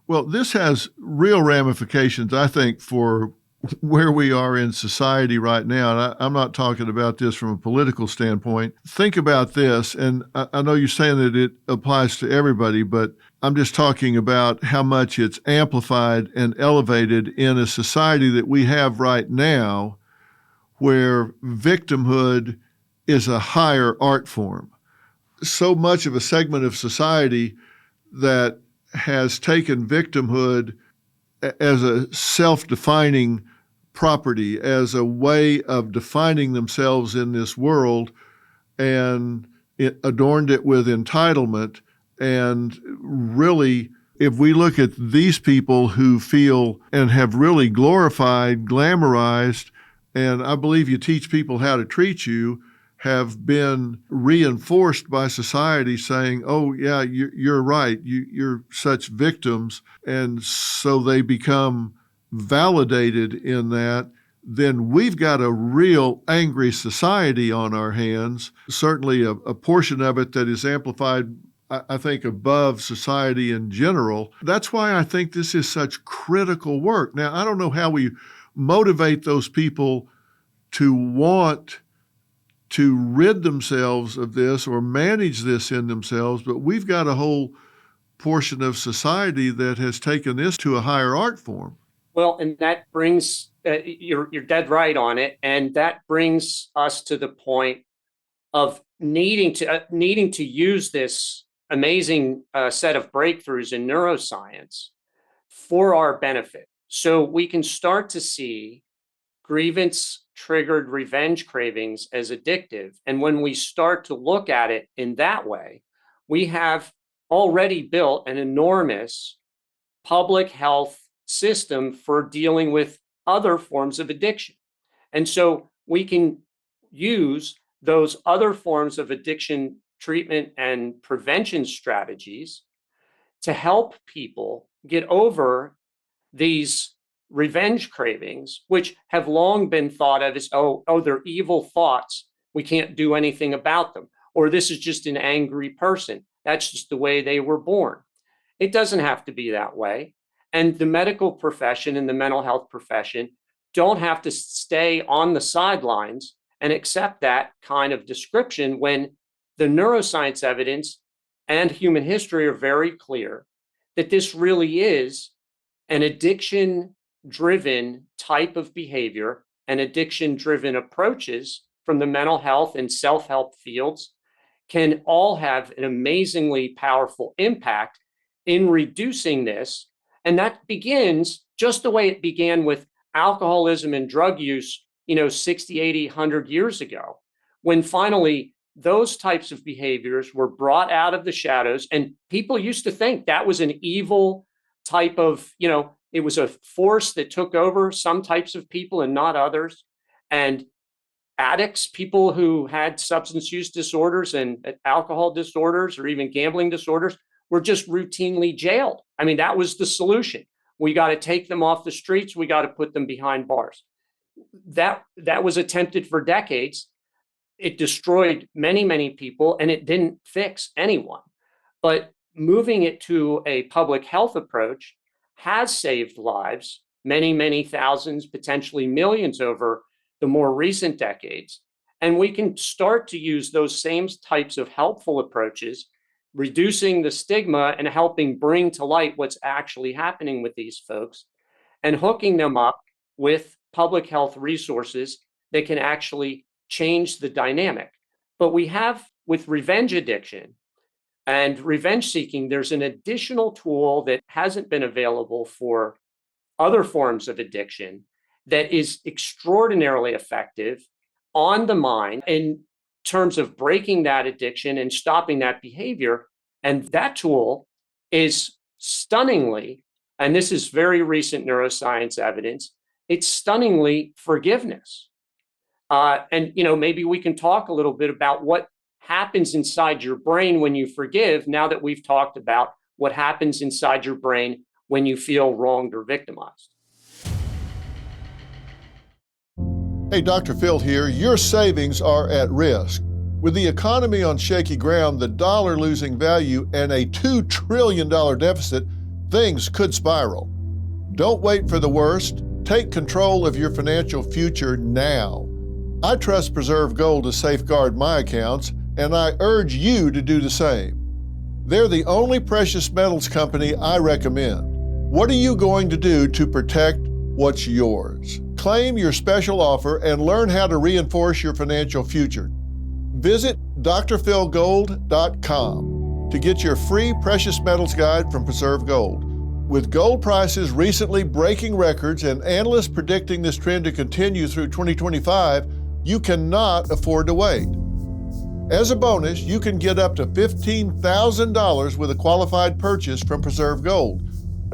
Well, this has real ramifications, I think, for where we are in society right now. And I'm not talking about this from a political standpoint. Think about this, and I know you're saying that it applies to everybody, but I'm just talking about how much it's amplified and elevated in a society that we have right now where victimhood is a higher art form. So much of a segment of society that has taken victimhood as a self-defining property, as a way of defining themselves in this world, and it adorned it with entitlement. And really, if we look at these people who feel and have really glorified, glamorized, and I believe you teach people how to treat you, have been reinforced by society saying, oh, yeah, you're right, you're such victims, and so they become validated in that, then we've got a real angry society on our hands, certainly a portion of it that is amplified, I think, above society in general. That's why I think this is such critical work. Now, I don't know how we motivate those people to want to rid themselves of this or manage this in themselves, but we've got a whole portion of society that has taken this to a higher art form. Well, and that brings, you're dead right on it, and that brings us to the point of needing to use this amazing set of breakthroughs in neuroscience for our benefit. So we can start to see grievance-triggered revenge cravings as addictive. And when we start to look at it in that way, we have already built an enormous public health system for dealing with other forms of addiction. And so we can use those other forms of addiction treatment and prevention strategies to help people get over these revenge cravings, which have long been thought of as, oh, they're evil thoughts, we can't do anything about them, or this is just an angry person, that's just the way they were born. It doesn't have to be that way. And the medical profession and the mental health profession don't have to stay on the sidelines and accept that kind of description when the neuroscience evidence and human history are very clear that this really is an addiction-driven type of behavior and addiction-driven approaches from the mental health and self-help fields can all have an amazingly powerful impact in reducing this. And that begins just the way it began with alcoholism and drug use, 60, 80, 100 years ago, when finally those types of behaviors were brought out of the shadows. And people used to think that was an evil type of, it was a force that took over some types of people and not others. And addicts, people who had substance use disorders and alcohol disorders or even gambling disorders, were just routinely jailed. I mean, that was the solution. We got to take them off the streets. We got to put them behind bars. That was attempted for decades. It destroyed many, many people, and it didn't fix anyone. But moving it to a public health approach has saved lives, many, many thousands, potentially millions over the more recent decades. And we can start to use those same types of helpful approaches, reducing the stigma and helping bring to light what's actually happening with these folks, and hooking them up with public health resources that can actually change the dynamic. But we have, with revenge addiction and revenge seeking, there's an additional tool that hasn't been available for other forms of addiction that is extraordinarily effective on the mind in terms of breaking that addiction and stopping that behavior. And that tool is stunningly, and this is very recent neuroscience evidence, it's stunningly forgiveness. And maybe we can talk a little bit about what happens inside your brain when you forgive, now that we've talked about what happens inside your brain when you feel wronged or victimized. Hey, Dr. Phil here. Your savings are at risk. With the economy on shaky ground, the dollar losing value, and a $2 trillion deficit, things could spiral. Don't wait for the worst. Take control of your financial future now. I trust Preserve Gold to safeguard my accounts, and I urge you to do the same. They're the only precious metals company I recommend. What are you going to do to protect what's yours? Claim your special offer and learn how to reinforce your financial future. Visit drphilgold.com to get your free precious metals guide from Preserve Gold. With gold prices recently breaking records and analysts predicting this trend to continue through 2025, you cannot afford to wait. As a bonus, you can get up to $15,000 with a qualified purchase from Preserve Gold.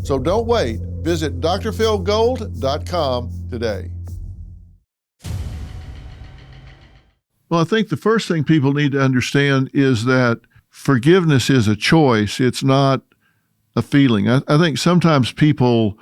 So don't wait. Visit drphilgold.com today. Well, I think the first thing people need to understand is that forgiveness is a choice. It's not a feeling. I think sometimes people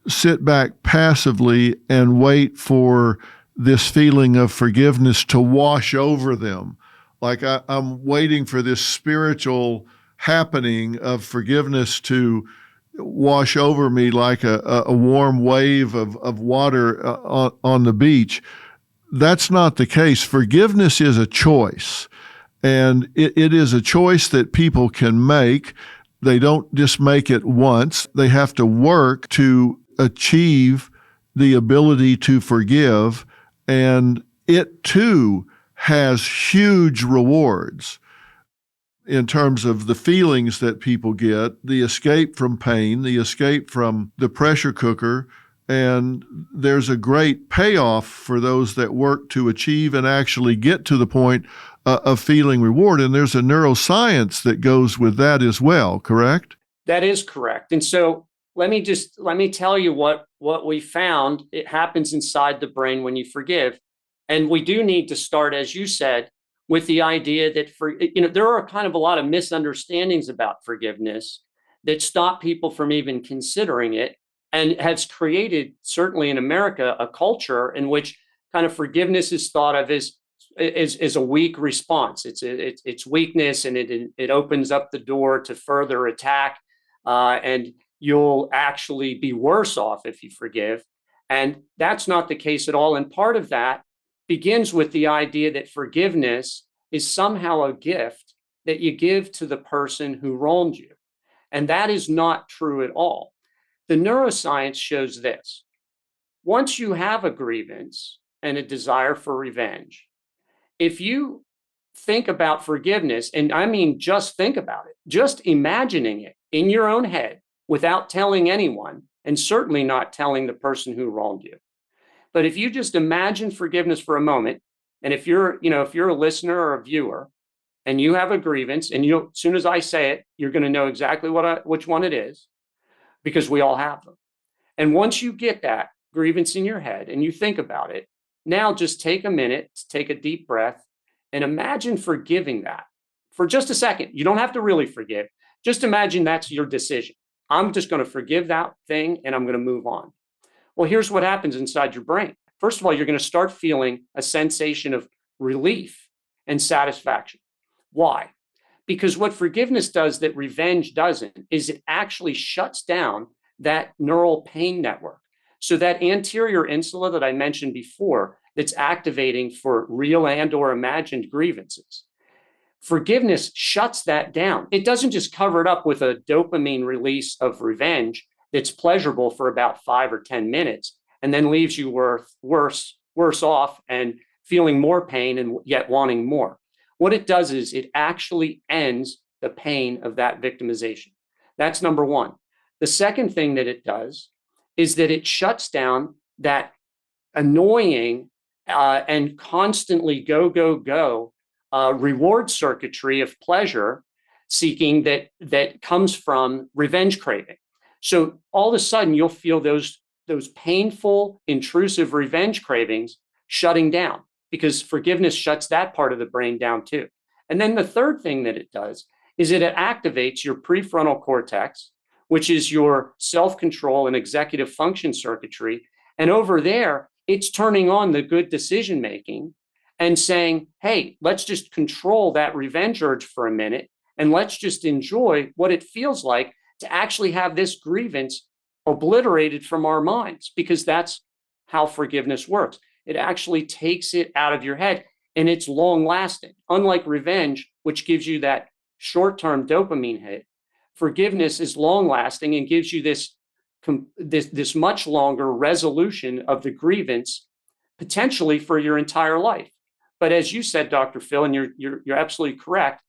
sit back passively and wait for this feeling of forgiveness to wash over them. Like I'm waiting for this spiritual happening of forgiveness to wash over me like a warm wave of water on the beach. That's not the case. Forgiveness is a choice, and it is a choice that people can make. They don't just make it once. They have to work to achieve the ability to forgive, and it too has huge rewards in terms of the feelings that people get, the escape from pain, the escape from the pressure cooker, and there's a great payoff for those that work to achieve and actually get to the point of feeling reward. And there's a neuroscience that goes with that as well, correct? That is correct. And so let me tell you what we found. It happens inside the brain when you forgive. And we do need to start, as you said, with the idea that there are kind of a lot of misunderstandings about forgiveness that stop people from even considering it, and has created, certainly in America, a culture in which kind of forgiveness is thought of as a weak response. It's weakness, and it opens up the door to further attack, and you'll actually be worse off if you forgive. And that's not the case at all. And part of that begins with the idea that forgiveness is somehow a gift that you give to the person who wronged you. And that is not true at all. The neuroscience shows this. Once you have a grievance and a desire for revenge, if you think about forgiveness, and I mean just think about it, just imagining it in your own head without telling anyone, and certainly not telling the person who wronged you. But if you just imagine forgiveness for a moment, and if you're a listener or a viewer, and you have a grievance, and as soon as I say it, you're going to know exactly which one it is, because we all have them. And once you get that grievance in your head and you think about it, now just take a minute, take a deep breath, and imagine forgiving that for just a second. You don't have to really forgive. Just imagine that's your decision. I'm just going to forgive that thing, and I'm going to move on. Well, here's what happens inside your brain. First of all, you're going to start feeling a sensation of relief and satisfaction. Why? Because what forgiveness does that revenge doesn't is it actually shuts down that neural pain network. So that anterior insula that I mentioned before, that's activating for real and or imagined grievances, forgiveness shuts that down. It doesn't just cover it up with a dopamine release of revenge that's pleasurable for about 5 or 10 minutes and then leaves you worse off and feeling more pain and yet wanting more. What it does is it actually ends the pain of that victimization. That's number one. The second thing that it does is that it shuts down that annoying and constantly go reward circuitry of pleasure seeking that comes from revenge craving. So all of a sudden you'll feel those painful, intrusive revenge cravings shutting down, because forgiveness shuts that part of the brain down too. And then the third thing that it does is it activates your prefrontal cortex, which is your self-control and executive function circuitry. And over there, it's turning on the good decision-making and saying, hey, let's just control that revenge urge for a minute, and let's just enjoy what it feels like to actually have this grievance obliterated from our minds, because that's how forgiveness works. It actually takes it out of your head, and it's long lasting. Unlike revenge, which gives you that short-term dopamine hit, forgiveness is long lasting and gives you this much longer resolution of the grievance, potentially for your entire life. But as you said, Dr. Phil, and you're absolutely correct,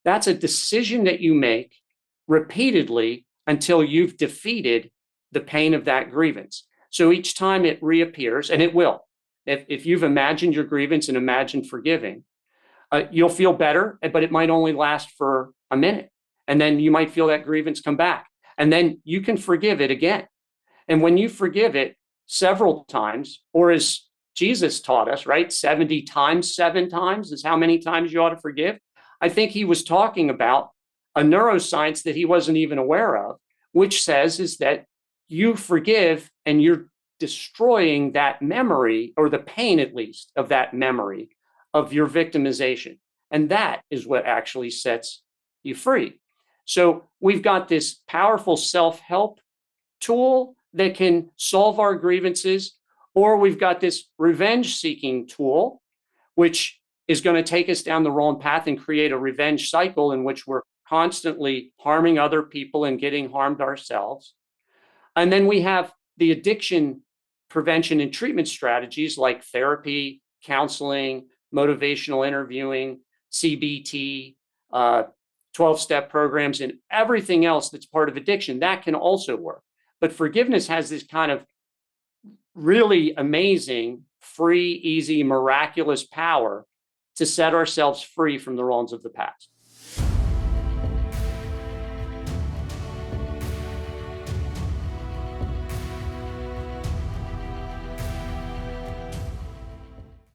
that's a decision that you make repeatedly until you've defeated the pain of that grievance. So each time it reappears, and it will, if you've imagined your grievance and imagined forgiving, you'll feel better, but it might only last for a minute. And then you might feel that grievance come back. And then you can forgive it again. And when you forgive it several times, or as Jesus taught us, right, 70 times 7 times is how many times you ought to forgive. I think he was talking about a neuroscience that he wasn't even aware of, which says is that you forgive and you're destroying that memory, or the pain at least of that memory of your victimization. And that is what actually sets you free. So we've got this powerful self-help tool that can solve our grievances, or we've got this revenge-seeking tool, which is going to take us down the wrong path and create a revenge cycle in which we're constantly harming other people and getting harmed ourselves. And then we have the addiction prevention and treatment strategies like therapy, counseling, motivational interviewing, CBT, 12-step programs, and everything else that's part of addiction. That can also work. But forgiveness has this kind of really amazing, free, easy, miraculous power to set ourselves free from the wrongs of the past.